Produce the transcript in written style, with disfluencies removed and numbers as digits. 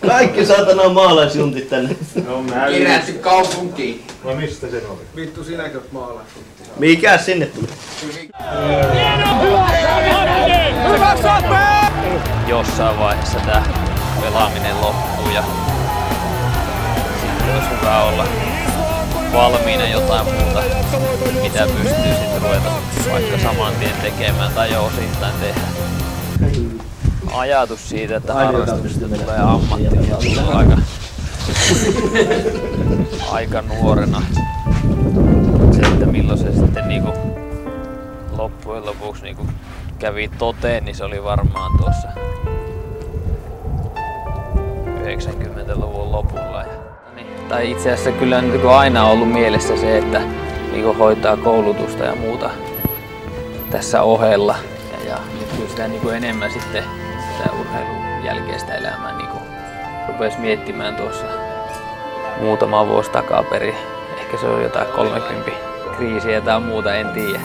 Kaikki saatana maalaisjuntit tänne. No Kerätty kaupunkiin. No mistä se oli? Vittu sinäkö maalaisit? Mikä sinne tuli? Jossain vaiheessa tää pelaaminen loppuu ja sitten olisi hyvä olla valmiina jotain muuta, mitä pystyy sitten ruveta vaikka saman tien tekemään tai jo osittain tehdä. Ajatus siitä, että harrastuksesta tulee ammatti, niin on aika nuorena. Se, että milloin se sitten niinku loppujen lopuksi niinku kävi toteen, niin se oli varmaan tuossa 90-luvun lopulla. Tai itse asiassa kyllä on aina ollut mielessä se, että niinku hoitaa koulutusta ja muuta tässä ohella. Ja kyllä sitä niinku enemmän sitten sitä urheilun jälkeistä elämää niinku rupesi miettimään tuossa muutama vuosi takaperin. Ehkä se on jotain 30 kriisiä tai muuta, en tiedä.